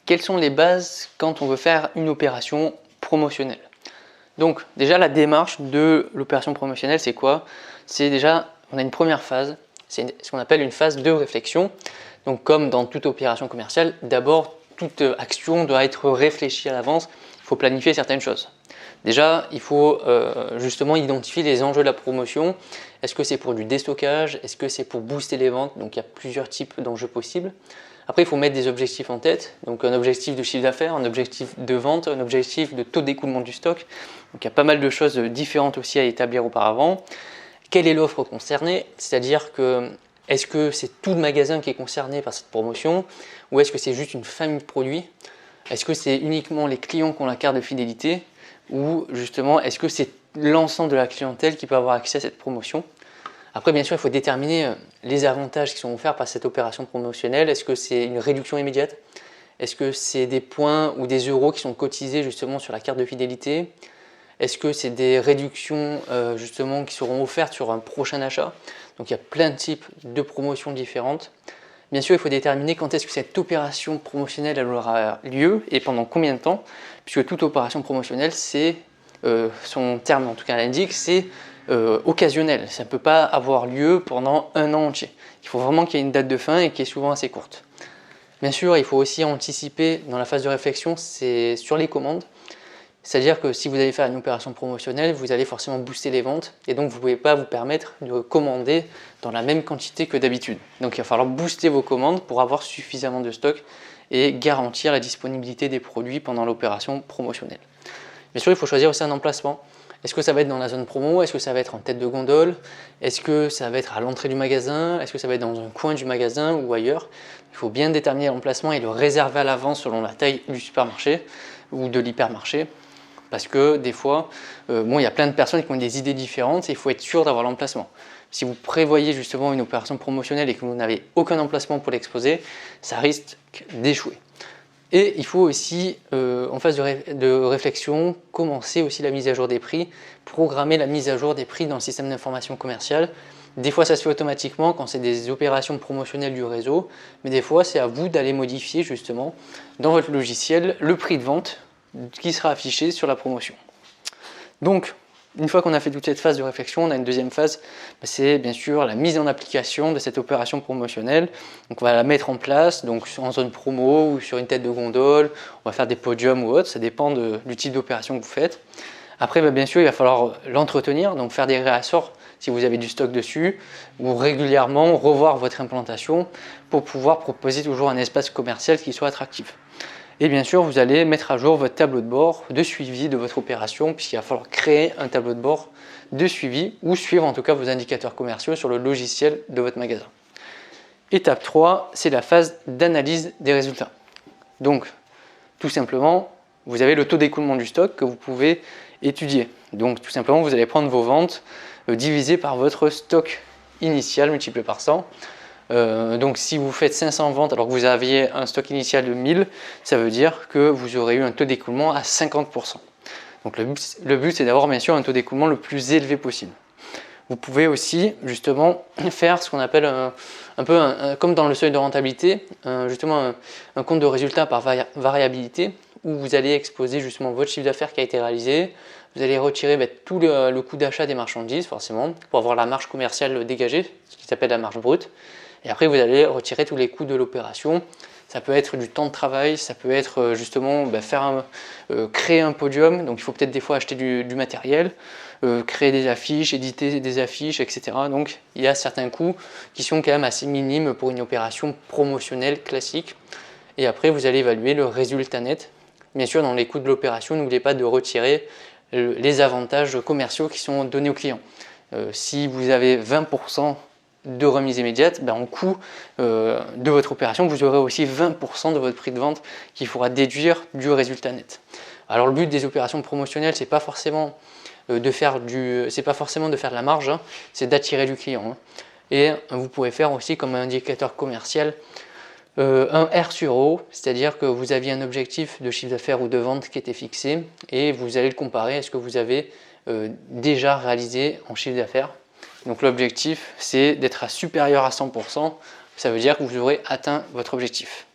quelles sont les bases quand on veut faire une opération promotionnelle? Donc déjà la démarche de l'opération promotionnelle, c'est quoi? C'est déjà, on a une première phase, c'est ce qu'on appelle une phase de réflexion. Donc comme dans toute opération commerciale, d'abord toute action doit être réfléchie à l'avance, il faut planifier certaines choses. Déjà, il faut justement identifier les enjeux de la promotion. Est-ce que c'est pour du déstockage? Est-ce que c'est pour booster les ventes? Donc il y a plusieurs types d'enjeux possibles. Après, il faut mettre des objectifs en tête. Donc un objectif de chiffre d'affaires, un objectif de vente, un objectif de taux d'écoulement du stock. Donc il y a pas mal de choses différentes aussi à établir auparavant. Quelle est l'offre concernée? C'est-à-dire que est-ce que c'est tout le magasin qui est concerné par cette promotion ou est-ce que c'est juste une famille de produits? Est-ce que c'est uniquement les clients qui ont la carte de fidélité ou justement est-ce que c'est l'ensemble de la clientèle qui peut avoir accès à cette promotion? Après, bien sûr, il faut déterminer les avantages qui sont offerts par cette opération promotionnelle. Est-ce que c'est une réduction immédiate? Est-ce que c'est des points ou des euros qui sont cotisés justement sur la carte de fidélité? Est-ce que c'est des réductions justement qui seront offertes sur un prochain achat? Donc il y a plein de types de promotions différentes. Bien sûr, il faut déterminer quand est-ce que cette opération promotionnelle elle aura lieu et pendant combien de temps, puisque toute opération promotionnelle, c'est son terme en tout cas l'indique, c'est occasionnel. Ça ne peut pas avoir lieu pendant un an entier. Il faut vraiment qu'il y ait une date de fin et qui est souvent assez courte. Bien sûr, il faut aussi anticiper dans la phase de réflexion, c'est sur les commandes. C'est-à-dire que si vous allez faire une opération promotionnelle, vous allez forcément booster les ventes et donc vous ne pouvez pas vous permettre de commander dans la même quantité que d'habitude. Donc il va falloir booster vos commandes pour avoir suffisamment de stock et garantir la disponibilité des produits pendant l'opération promotionnelle. Bien sûr, il faut choisir aussi un emplacement. Est-ce que ça va être dans la zone promo? Est-ce que ça va être en tête de gondole? Est-ce que ça va être à l'entrée du magasin? Est-ce que ça va être dans un coin du magasin ou ailleurs? Il faut bien déterminer l'emplacement et le réserver à l'avance selon la taille du supermarché ou de l'hypermarché. Parce que des fois, il y a plein de personnes qui ont des idées différentes et il faut être sûr d'avoir l'emplacement. Si vous prévoyez justement une opération promotionnelle et que vous n'avez aucun emplacement pour l'exposer, ça risque d'échouer. Et il faut aussi, en phase de réflexion, commencer aussi la mise à jour des prix, programmer la mise à jour des prix dans le système d'information commerciale. Des fois, ça se fait automatiquement quand c'est des opérations promotionnelles du réseau, mais des fois, c'est à vous d'aller modifier justement dans votre logiciel le prix de vente qui sera affiché sur la promotion. Donc, une fois qu'on a fait toute cette phase de réflexion, on a une deuxième phase, c'est bien sûr la mise en application de cette opération promotionnelle. Donc on va la mettre en place, donc en zone promo ou sur une tête de gondole, on va faire des podiums ou autre, ça dépend du type d'opération que vous faites. Après, bien sûr, il va falloir l'entretenir, donc faire des réassorts si vous avez du stock dessus, ou régulièrement revoir votre implantation pour pouvoir proposer toujours un espace commercial qui soit attractif. Et bien sûr, vous allez mettre à jour votre tableau de bord de suivi de votre opération puisqu'il va falloir créer un tableau de bord de suivi ou suivre en tout cas vos indicateurs commerciaux sur le logiciel de votre magasin. Étape 3, c'est la phase d'analyse des résultats. Donc, tout simplement, vous avez le taux d'écoulement du stock que vous pouvez étudier. Donc, tout simplement, vous allez prendre vos ventes divisées par votre stock initial multiplié par 100. Donc si vous faites 500 ventes alors que vous aviez un stock initial de 1000, ça veut dire que vous aurez eu un taux d'écoulement à 50%. Donc le but c'est d'avoir bien sûr un taux d'écoulement le plus élevé possible. Vous pouvez aussi justement faire ce qu'on appelle comme dans le seuil de rentabilité, justement un compte de résultat par variabilité où vous allez exposer justement votre chiffre d'affaires qui a été réalisé. Vous allez retirer tout le coût d'achat des marchandises forcément pour avoir la marge commerciale dégagée, ce qui s'appelle la marge brute. Et après, vous allez retirer tous les coûts de l'opération. Ça peut être du temps de travail, ça peut être justement créer un podium. Donc, il faut peut-être des fois acheter du matériel, créer des affiches, éditer des affiches, etc. Donc, il y a certains coûts qui sont quand même assez minimes pour une opération promotionnelle classique. Et après, vous allez évaluer le résultat net. Bien sûr, dans les coûts de l'opération, n'oubliez pas de retirer les avantages commerciaux qui sont donnés aux clients. Si vous avez 20% de remise immédiate, en coût de votre opération, vous aurez aussi 20% de votre prix de vente qu'il faudra déduire du résultat net. Alors le but des opérations promotionnelles, c'est pas forcément de faire de la marge, c'est d'attirer du client. Et vous pouvez faire aussi comme un indicateur commercial un R sur O, c'est-à-dire que vous aviez un objectif de chiffre d'affaires ou de vente qui était fixé et vous allez le comparer à ce que vous avez déjà réalisé en chiffre d'affaires. Donc l'objectif, c'est d'être supérieur à 100%, ça veut dire que vous aurez atteint votre objectif.